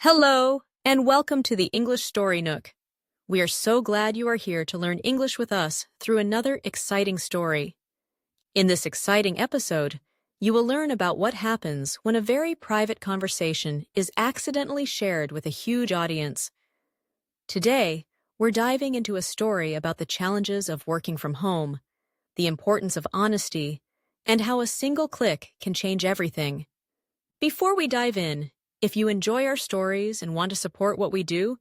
Hello, and welcome to the English Story Nook. We are so glad you are here to learn English with us through another exciting story. In this exciting episode, you will learn about what happens when a very private conversation is accidentally shared with a huge audience. Today, we're diving into a story about the challenges of working from home, the importance of honesty, and how a single click can change everything. Before we dive in, if you enjoy our stories and want to support what we do,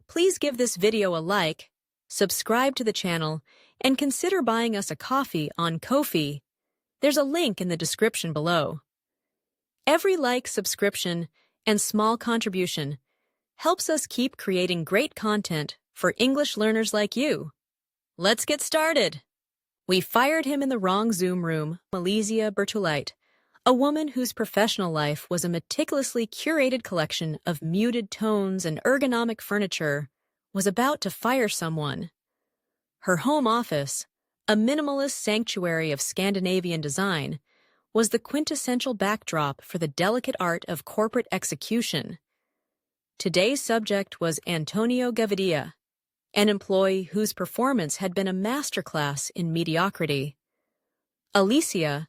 please give this video a like, subscribe to the channel, and consider buying us a coffee on Ko-fi. There's a link in the description below. Every like, subscription, and small contribution helps us keep creating great content for English learners like you. Let's get started. We fired him in the wrong Zoom room, Alizia Bertolite, a woman whose professional life was a meticulously curated collection of muted tones and ergonomic furniture, was about to fire someone. Her home office, a minimalist sanctuary of Scandinavian design, was the quintessential backdrop for the delicate art of corporate execution. Today's subject was Antonio Gavidia, an employee whose performance had been a masterclass in mediocrity. Alicia,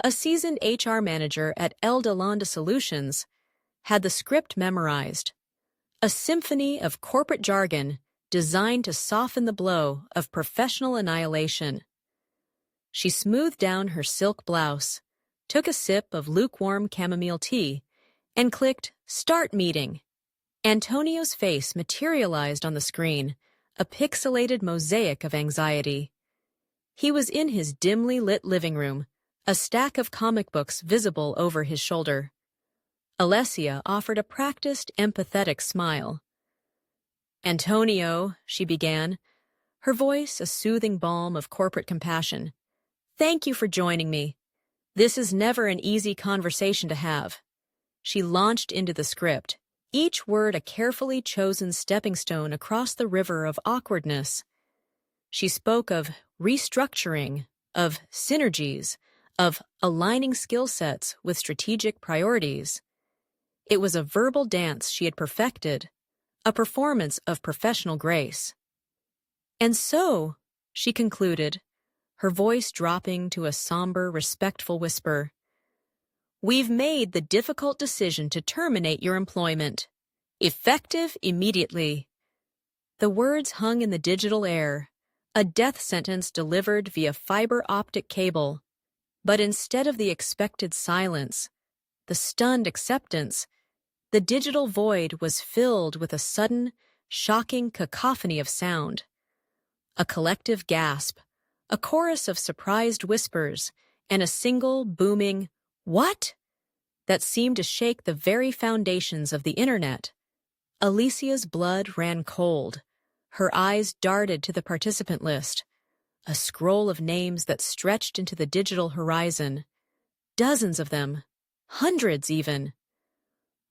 a seasoned HR manager at El Delonde Solutions, had the script memorized, a symphony of corporate jargon designed to soften the blow of professional annihilation. She smoothed down her silk blouse, took a sip of lukewarm chamomile tea, and clicked Start Meeting. Antonio's face materialized on the screen, a pixelated mosaic of anxiety. He was in his dimly lit living room, a stack of comic books visible over his shoulder. Alessia offered a practiced, empathetic smile. "Antonio," she began, her voice a soothing balm of corporate compassion. "Thank you for joining me. This is never an easy conversation to have." She launched into the script, each word a carefully chosen stepping stone across the river of awkwardness. She spoke of restructuring, of synergies, of aligning skill sets with strategic priorities. It was a verbal dance she had perfected, a performance of professional grace. "And so," she concluded, her voice dropping to a somber, respectful whisper, "we've made the difficult decision to terminate your employment. Effective immediately." The words hung in the digital air, a death sentence delivered via fiber optic cable. But instead of the expected silence, the stunned acceptance, the digital void was filled with a sudden, shocking cacophony of sound. A collective gasp, a chorus of surprised whispers, and a single, booming, "What?" that seemed to shake the very foundations of the internet. Alicia's blood ran cold. Her eyes darted to the participant list, a scroll of names that stretched into the digital horizon. Dozens of them, hundreds even.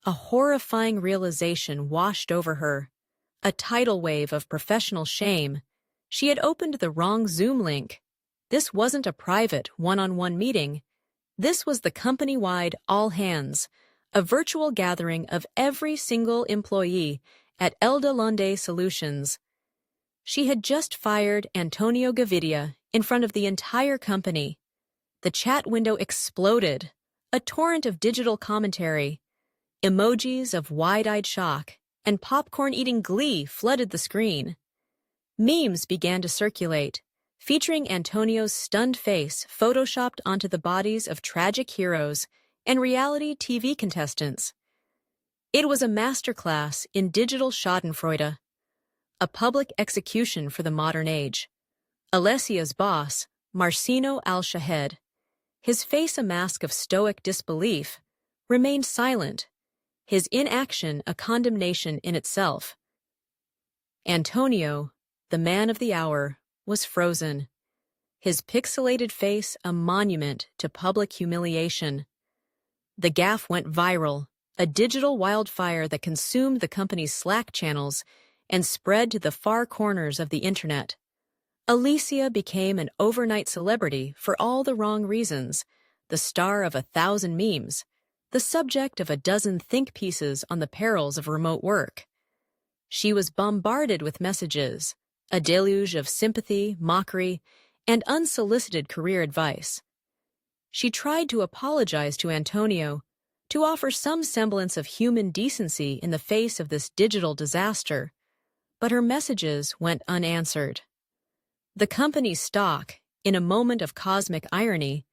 A horrifying realization washed over her, a tidal wave of professional shame. She had opened the wrong Zoom link. This wasn't a private, one-on-one meeting. This was the company-wide all hands, a virtual gathering of every single employee at El Delonde Solutions. She had just fired Antonio Gavidia in front of the entire company. The chat window exploded, a torrent of digital commentary. Emojis of wide-eyed shock and popcorn-eating glee flooded the screen. Memes began to circulate, featuring Antonio's stunned face photoshopped onto the bodies of tragic heroes and reality TV contestants. It was a masterclass in digital schadenfreude, a public execution for the modern age. Alessia's boss, Marcino Al-Shahed, his face a mask of stoic disbelief, remained silent, his inaction a condemnation in itself. Antonio, the man of the hour, was frozen, his pixelated face a monument to public humiliation. The gaffe went viral, a digital wildfire that consumed the company's Slack channels and spread to the far corners of the internet. Alicia became an overnight celebrity for all the wrong reasons, the star of 1,000 memes, the subject of a dozen think pieces on the perils of remote work. She was bombarded with messages, a deluge of sympathy, mockery, and unsolicited career advice. She tried to apologize to Antonio, to offer some semblance of human decency in the face of this digital disaster, but her messages went unanswered. The company's stock, in a moment of cosmic irony,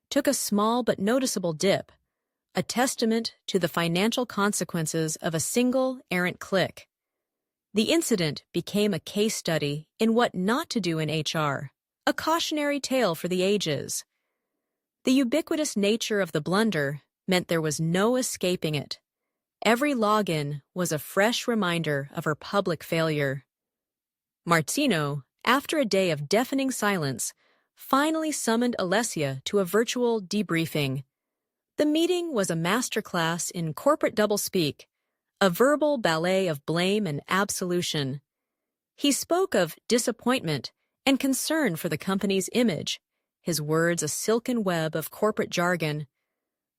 took a small but noticeable dip, a testament to the financial consequences of a single errant click. The incident became a case study in what not to do in HR, a cautionary tale for the ages. The ubiquitous nature of the blunder meant there was no escaping it. Every login was a fresh reminder of her public failure. Martino, after a day of deafening silence, finally summoned Alessia to a virtual debriefing. The meeting was a masterclass in corporate doublespeak, a verbal ballet of blame and absolution. He spoke of disappointment and concern for the company's image, his words a silken web of corporate jargon.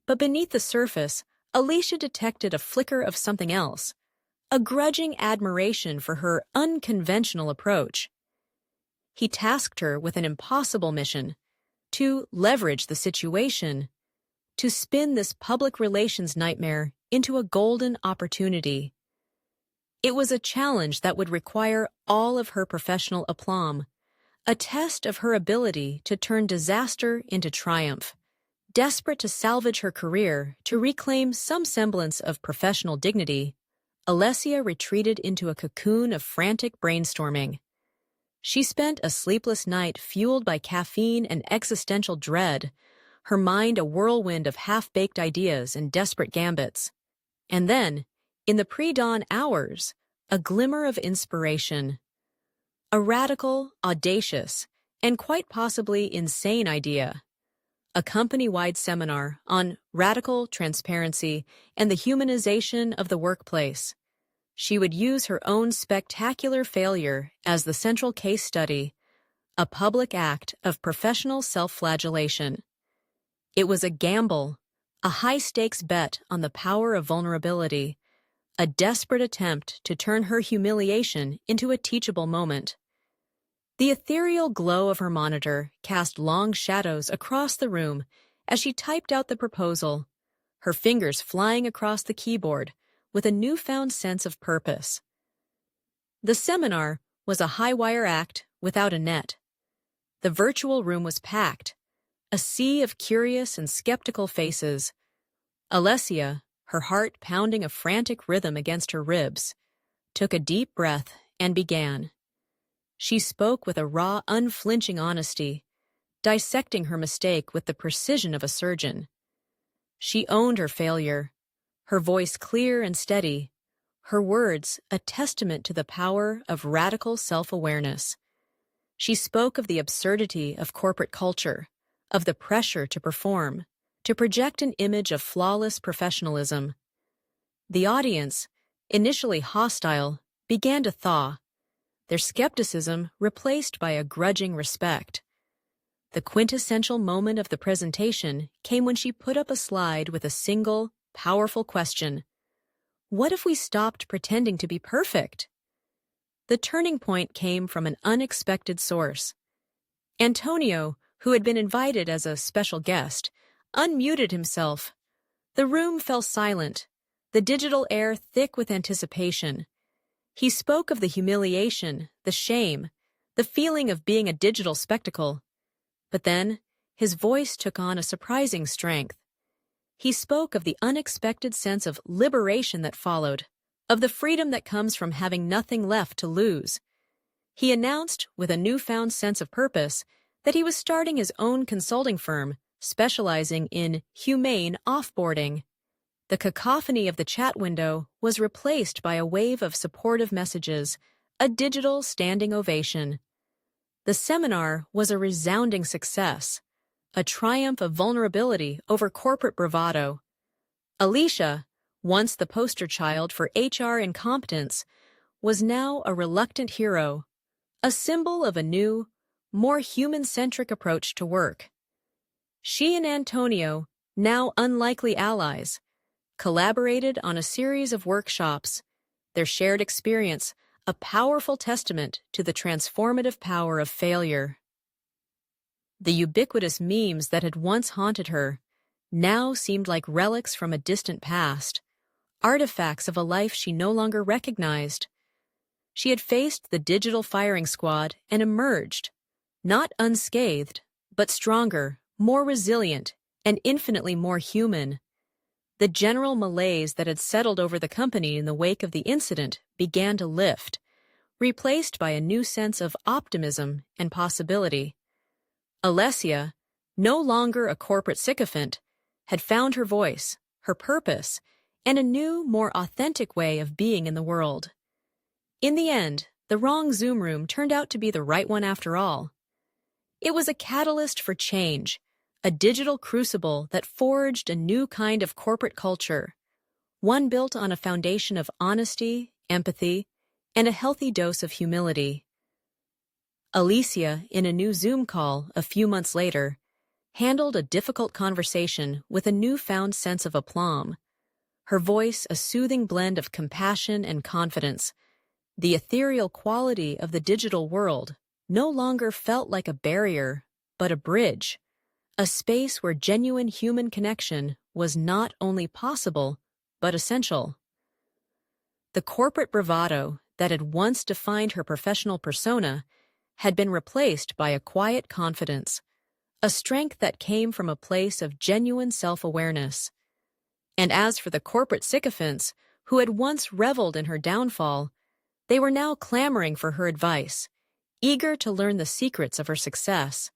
But beneath the surface, Alicia detected a flicker of something else, a grudging admiration for her unconventional approach. He tasked her with an impossible mission, to leverage the situation, to spin this public relations nightmare into a golden opportunity. It was a challenge that would require all of her professional aplomb, a test of her ability to turn disaster into triumph. Desperate to salvage her career, to reclaim some semblance of professional dignity, Alessia retreated into a cocoon of frantic brainstorming. She spent a sleepless night fueled by caffeine and existential dread, her mind a whirlwind of half-baked ideas and desperate gambits. And then, in the pre-dawn hours, a glimmer of inspiration. A radical, audacious, and quite possibly insane idea. A company-wide seminar on radical transparency and the humanization of the workplace. She would use her own spectacular failure as the central case study, a public act of professional self-flagellation. It was a gamble, a high-stakes bet on the power of vulnerability, a desperate attempt to turn her humiliation into a teachable moment. The ethereal glow of her monitor cast long shadows across the room as she typed out the proposal, her fingers flying across the keyboard with a newfound sense of purpose. The seminar was a high-wire act without a net. The virtual room was packed, a sea of curious and skeptical faces. Alessia, her heart pounding a frantic rhythm against her ribs, took a deep breath and began. She spoke with a raw, unflinching honesty, dissecting her mistake with the precision of a surgeon. She owned her failure, her voice clear and steady, her words a testament to the power of radical self-awareness. She spoke of the absurdity of corporate culture, of the pressure to perform, to project an image of flawless professionalism. The audience, initially hostile, began to thaw, their skepticism replaced by a grudging respect. The quintessential moment of the presentation came when she put up a slide with a single, powerful question. What if we stopped pretending to be perfect? The turning point came from an unexpected source. Antonio, who had been invited as a special guest, unmuted himself. The room fell silent, the digital air thick with anticipation. He spoke of the humiliation, the shame, the feeling of being a digital spectacle. But then, his voice took on a surprising strength. He spoke of the unexpected sense of liberation that followed, of the freedom that comes from having nothing left to lose. He announced, with a newfound sense of purpose, that he was starting his own consulting firm, specializing in humane offboarding. The cacophony of the chat window was replaced by a wave of supportive messages, a digital standing ovation. The seminar was a resounding success, a triumph of vulnerability over corporate bravado. Alicia, once the poster child for HR incompetence, was now a reluctant hero, a symbol of a new, more human-centric approach to work. She and Antonio, now unlikely allies, collaborated on a series of workshops, their shared experience a powerful testament to the transformative power of failure. The ubiquitous memes that had once haunted her now seemed like relics from a distant past, artifacts of a life she no longer recognized. She had faced the digital firing squad and emerged, not unscathed, but stronger, more resilient, and infinitely more human. The general malaise that had settled over the company in the wake of the incident began to lift, replaced by a new sense of optimism and possibility. Alessia, no longer a corporate sycophant, had found her voice, her purpose, and a new, more authentic way of being in the world. In the end, the wrong Zoom room turned out to be the right one after all. It was a catalyst for change, a digital crucible that forged a new kind of corporate culture, one built on a foundation of honesty, empathy, and a healthy dose of humility. Alicia, in a new Zoom call a few months later, handled a difficult conversation with a newfound sense of aplomb, her voice a soothing blend of compassion and confidence. The ethereal quality of the digital world no longer felt like a barrier, but a bridge, a space where genuine human connection was not only possible, but essential. The corporate bravado that had once defined her professional persona had been replaced by a quiet confidence, a strength that came from a place of genuine self-awareness. And as for the corporate sycophants who had once reveled in her downfall, they were now clamoring for her advice, eager to learn the secrets of her success.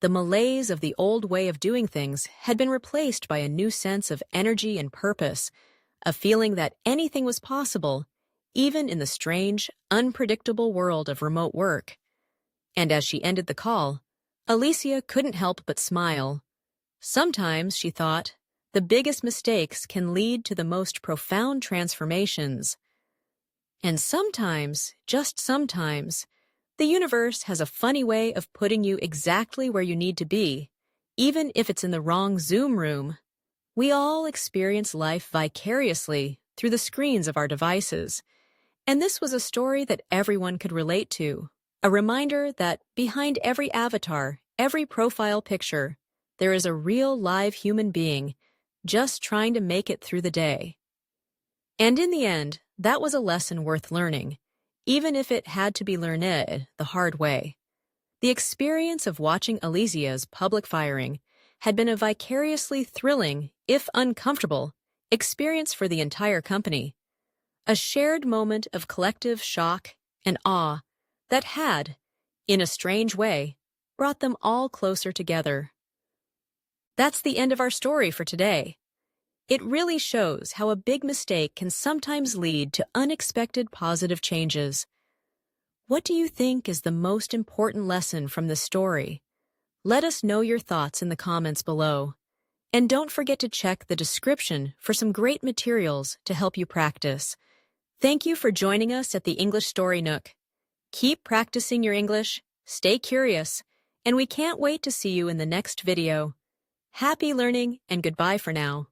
The malaise of the old way of doing things had been replaced by a new sense of energy and purpose, a feeling that anything was possible, even in the strange, unpredictable world of remote work. And as she ended the call, Alicia couldn't help but smile. Sometimes, she thought, the biggest mistakes can lead to the most profound transformations. And sometimes, just sometimes, the universe has a funny way of putting you exactly where you need to be, even if it's in the wrong Zoom room. We all experience life vicariously through the screens of our devices, and this was a story that everyone could relate to, a reminder that behind every avatar, every profile picture, there is a real live human being just trying to make it through the day. And in the end, that was a lesson worth learning, even if it had to be learned the hard way. The experience of watching Alicia's public firing had been a vicariously thrilling, if uncomfortable, experience for the entire company, a shared moment of collective shock and awe that had, in a strange way, brought them all closer together. That's the end of our story for today. It really shows how a big mistake can sometimes lead to unexpected positive changes. What do you think is the most important lesson from this story? Let us know your thoughts in the comments below. And don't forget to check the description for some great materials to help you practice. Thank you for joining us at the English Story Nook. Keep practicing your English, stay curious, and we can't wait to see you in the next video. Happy learning and goodbye for now.